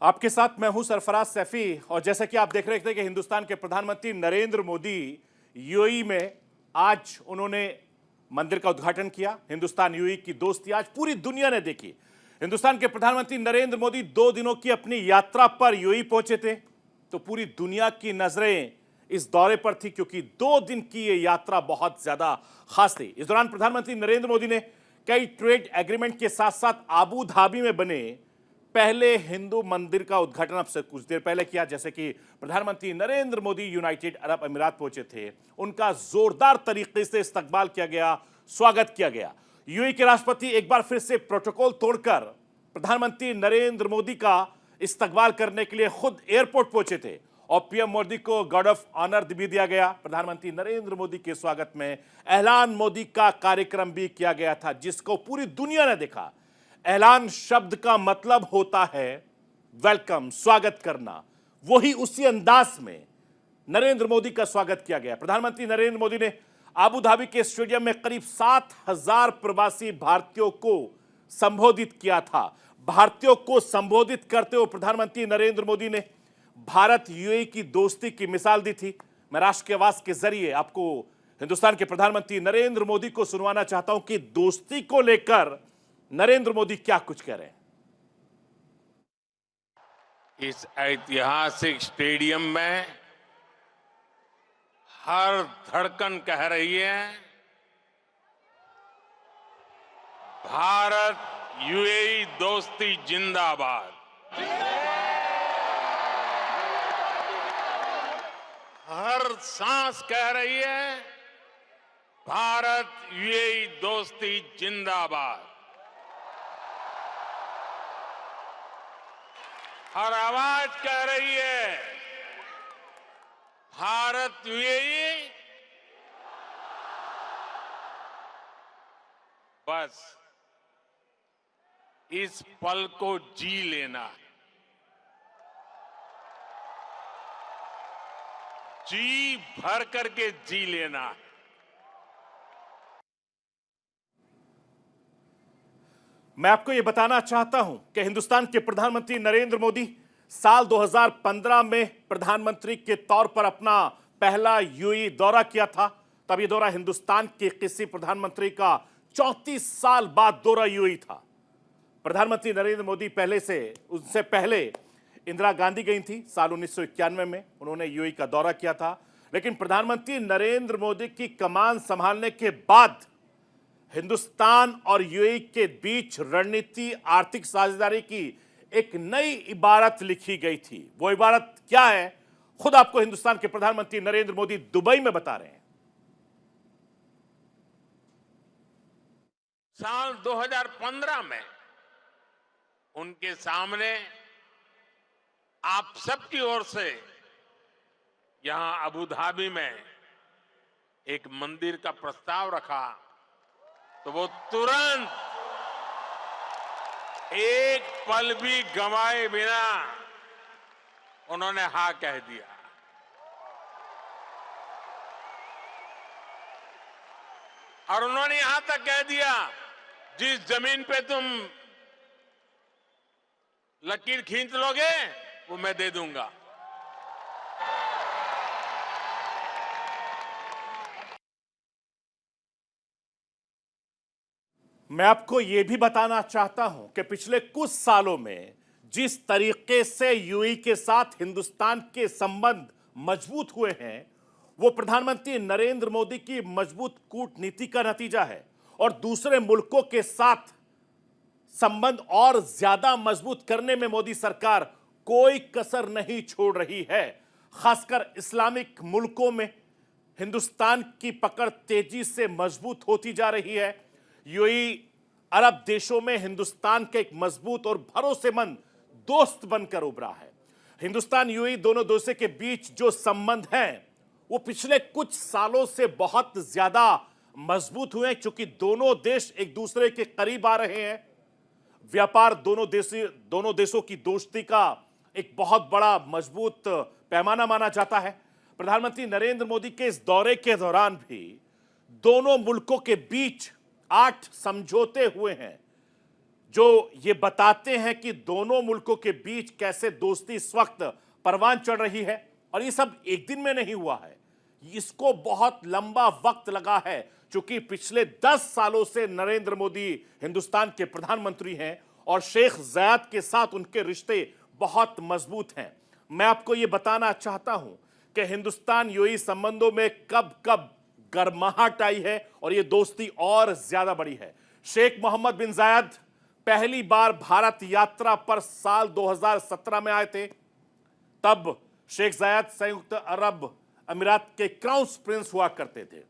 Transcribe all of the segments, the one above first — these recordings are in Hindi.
आपके साथ मैं हूं सरफराज सैफी। और जैसा कि आप देख रहे थे कि हिंदुस्तान के प्रधानमंत्री नरेंद्र मोदी यूएई में आज उन्होंने मंदिर का उद्घाटन किया। हिंदुस्तान यूएई की दोस्ती आज पूरी दुनिया ने देखी। हिंदुस्तान के प्रधानमंत्री नरेंद्र मोदी 2 दिनों की अपनी यात्रा पर यूएई पहुंचे थे, तो पूरी दुनिया की नजरें इस दौरे पर थी, क्योंकि 2 दिन की यह यात्रा बहुत ज्यादा खास थी। इस दौरान प्रधानमंत्री नरेंद्र मोदी ने कई ट्रेड एग्रीमेंट के साथ साथ आबू धाबी में बने पहले हिंदू मंदिर का उद्घाटन अब से कुछ देर पहले किया। जैसे कि प्रधानमंत्री नरेंद्र मोदी यूनाइटेड अरब अमीरात पहुंचे थे, उनका जोरदार तरीके से इस्तकबाल किया गया, स्वागत किया गया। यूएई के राष्ट्रपति एक बार फिर से प्रोटोकॉल तोड़कर प्रधानमंत्री नरेंद्र मोदी का इस्तकबाल करने के लिए खुद एयरपोर्ट पहुंचे थे और पीएम मोदी को गार्ड ऑफ ऑनर भी दिया गया। प्रधानमंत्री नरेंद्र मोदी के स्वागत में ऐलान मोदी का कार्यक्रम भी किया गया था, जिसको पूरी दुनिया ने देखा। ऐलान शब्द का मतलब होता है वेलकम, स्वागत करना। वही उसी अंदाज में नरेंद्र मोदी का स्वागत किया गया। प्रधानमंत्री नरेंद्र मोदी ने आबू धाबी के स्टेडियम में करीब 7,000 प्रवासी भारतीयों को संबोधित किया था। भारतीयों को संबोधित करते हुए प्रधानमंत्री नरेंद्र मोदी ने भारत यूएई की दोस्ती की मिसाल दी थी। मैं राष्ट्र की आवाज के जरिए आपको हिंदुस्तान के प्रधानमंत्री नरेंद्र मोदी को सुनवाना चाहता हूं कि दोस्ती को लेकर नरेंद्र मोदी क्या कुछ कह रहे हैं। इस ऐतिहासिक स्टेडियम में हर धड़कन कह रही है, भारत यूएई दोस्ती जिंदाबाद। हर सांस कह रही है, भारत यूएई दोस्ती जिंदाबाद। हर आवाज कह रही है, भारत यूएई। बस इस पल को जी लेना है, जी भर करके जी लेना है। मैं आपको यह बताना चाहता हूं कि हिंदुस्तान के प्रधानमंत्री नरेंद्र मोदी साल 2015 में प्रधानमंत्री के तौर पर अपना पहला यूएई दौरा किया था। तब यह दौरा हिंदुस्तान के किसी प्रधानमंत्री का 34 साल बाद दौरा यूएई था। प्रधानमंत्री नरेंद्र मोदी उनसे पहले इंदिरा गांधी गई थी। साल 1991 में उन्होंने यूएई का दौरा किया था। लेकिन प्रधानमंत्री नरेंद्र मोदी की कमान संभालने के बाद हिंदुस्तान और यूएई के बीच रणनीति, आर्थिक साझेदारी की एक नई इबारत लिखी गई थी। वो इबारत क्या है, खुद आपको हिंदुस्तान के प्रधानमंत्री नरेंद्र मोदी दुबई में बता रहे हैं। साल 2015 में उनके सामने आप सबकी ओर से यहां अबू धाबी में एक मंदिर का प्रस्ताव रखा, तो वो तुरंत एक पल भी गंवाए बिना उन्होंने हाँ कह दिया। और उन्होंने यहां तक कह दिया, जिस जमीन पे तुम लकीर खींच लोगे वो मैं दे दूंगा। मैं आपको यह भी बताना चाहता हूं कि पिछले कुछ सालों में जिस तरीके से यूएई के साथ हिंदुस्तान के संबंध मजबूत हुए हैं, वो प्रधानमंत्री नरेंद्र मोदी की मजबूत कूटनीति का नतीजा है। और दूसरे मुल्कों के साथ संबंध और ज्यादा मजबूत करने में मोदी सरकार कोई कसर नहीं छोड़ रही है। खासकर इस्लामिक मुल्कों में हिंदुस्तान की पकड़ तेजी से मजबूत होती जा रही है। यूएई अरब देशों में हिंदुस्तान के एक मजबूत और भरोसेमंद दोस्त बनकर उभरा है। हिंदुस्तान यूएई दोनों देशों के बीच जो संबंध हैं, वो पिछले कुछ सालों से बहुत ज्यादा मजबूत हुए हैं, क्योंकि दोनों देश एक दूसरे के करीब आ रहे हैं। व्यापार दोनों देशों की दोस्ती का एक बहुत बड़ा मजबूत पैमाना माना जाता है। प्रधानमंत्री नरेंद्र मोदी के इस दौरे के दौरान भी दोनों मुल्कों के बीच 8 समझौते हुए हैं, जो ये बताते हैं कि दोनों मुल्कों के बीच कैसे दोस्ती इस वक्त परवान चढ़ रही है। और ये सब एक दिन में नहीं हुआ है, इसको बहुत लंबा वक्त लगा है, क्योंकि पिछले 10 सालों से नरेंद्र मोदी हिंदुस्तान के प्रधानमंत्री हैं और शेख ज़ायद के साथ उनके रिश्ते बहुत मजबूत हैं। मैं आपको ये बताना चाहता हूं कि हिंदुस्तान यूएई संबंधों में कब कब गर्माहट आई है और ये दोस्ती और ज्यादा बड़ी है। शेख मोहम्मद बिन जायद पहली बार भारत यात्रा पर साल 2017 में आए थे। तब शेख जायद संयुक्त अरब अमीरात के क्राउन प्रिंस हुआ करते थे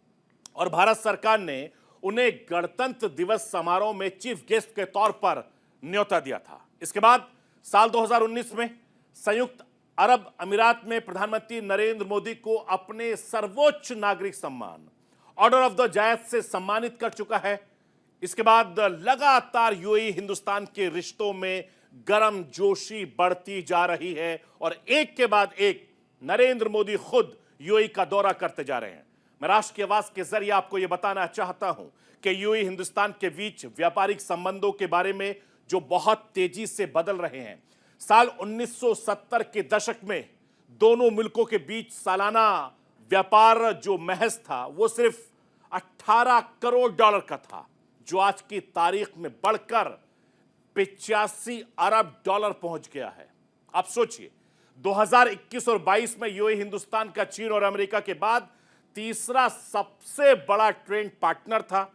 और भारत सरकार ने उन्हें गणतंत्र दिवस समारोह में चीफ गेस्ट के तौर पर न्योता दिया था। इसके बाद साल 2019 में संयुक्त अरब अमीरात में प्रधानमंत्री नरेंद्र मोदी को अपने सर्वोच्च नागरिक सम्मान ऑर्डर ऑफ द जायद से सम्मानित कर चुका है। इसके बाद लगातार यूएई हिंदुस्तान के रिश्तों में गर्मजोशी बढ़ती जा रही है और एक के बाद एक नरेंद्र मोदी खुद यूएई का दौरा करते जा रहे हैं। मैं राष्ट्र की आवाज के जरिए आपको यह बताना चाहता हूं कि यूएई हिंदुस्तान के बीच व्यापारिक संबंधों के बारे में जो बहुत तेजी से बदल रहे हैं। साल 1970 के दशक में दोनों मुल्कों के बीच सालाना व्यापार जो महज था वो सिर्फ 18 करोड़ डॉलर का था, जो आज की तारीख में बढ़कर 85 अरब डॉलर पहुंच गया है। आप सोचिए, 2021 और 22 में यूएई हिंदुस्तान का चीन और अमेरिका के बाद तीसरा सबसे बड़ा ट्रेड पार्टनर था।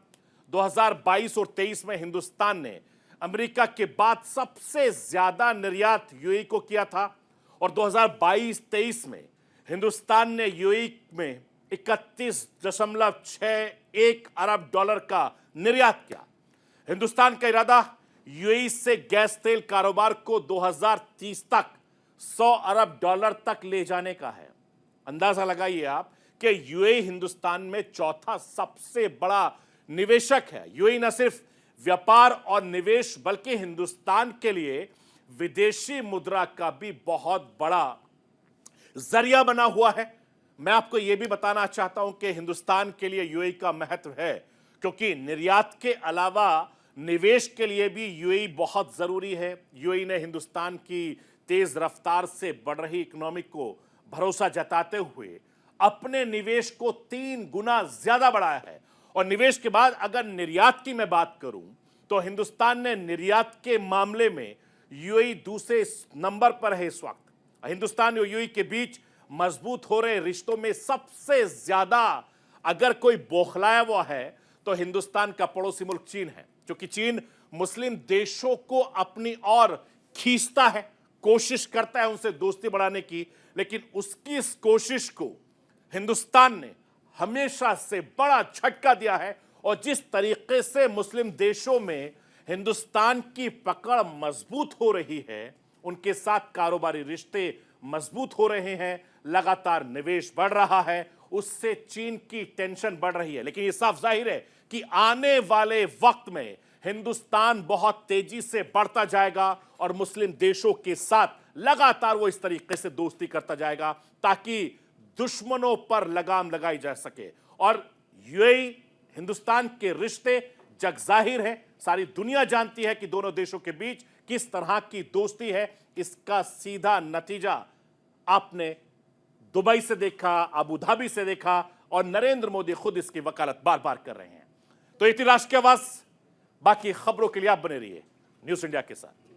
2022 और 23 में हिंदुस्तान ने अमेरिका के बाद सबसे ज्यादा निर्यात यूएई को किया था और 2022-23 में हिंदुस्तान ने यूएई में 31.61 अरब डॉलर का निर्यात किया। हिंदुस्तान का इरादा यूएई से गैस तेल कारोबार को 2030 तक 100 अरब डॉलर तक ले जाने का है। अंदाजा लगाइए आप कि यूएई हिंदुस्तान में चौथा सबसे बड़ा निवेशक है। यूएई न सिर्फ व्यापार और निवेश बल्कि हिंदुस्तान के लिए विदेशी मुद्रा का भी बहुत बड़ा जरिया बना हुआ है। मैं आपको यह भी बताना चाहता हूं कि हिंदुस्तान के लिए यूएई का महत्व है, क्योंकि निर्यात के अलावा निवेश के लिए भी यूएई बहुत जरूरी है। यूएई ने हिंदुस्तान की तेज रफ्तार से बढ़ रही इकोनॉमी को भरोसा जताते हुए अपने निवेश को 3 गुना ज्यादा बढ़ाया है। और निवेश के बाद अगर निर्यात की मैं बात करूं तो हिंदुस्तान ने निर्यात के मामले में यूएई दूसरे नंबर पर है इस वक्त। हिंदुस्तान और यूएई के बीच मजबूत हो रहे रिश्तों में सबसे ज्यादा अगर कोई बौखलाया हुआ है तो हिंदुस्तान का पड़ोसी मुल्क चीन है, क्योंकि चीन मुस्लिम देशों को अपनी ओर खींचता है, कोशिश करता है उनसे दोस्ती बढ़ाने की, लेकिन उसकी इस कोशिश को हिंदुस्तान ने हमेशा से बड़ा झटका दिया है। और जिस तरीके से मुस्लिम देशों में हिंदुस्तान की पकड़ मजबूत हो रही है, उनके साथ कारोबारी रिश्ते मजबूत हो रहे हैं, लगातार निवेश बढ़ रहा है, उससे चीन की टेंशन बढ़ रही है। लेकिन यह साफ जाहिर है कि आने वाले वक्त में हिंदुस्तान बहुत तेजी से बढ़ता जाएगा और मुस्लिम देशों के साथ लगातार वो इस तरीके से दोस्ती करता जाएगा ताकि दुश्मनों पर लगाम लगाई जा सके। और यूएई हिंदुस्तान के रिश्ते जग जाहिर है, सारी दुनिया जानती है कि दोनों देशों के बीच किस तरह की दोस्ती है। इसका सीधा नतीजा आपने दुबई से देखा, अबू धाबी से देखा और नरेंद्र मोदी खुद इसकी वकालत बार बार कर रहे हैं। तो इतनी राष्ट्र की आवाज, बाकी खबरों के लिए आप बने रहिए न्यूज़ इंडिया के साथ।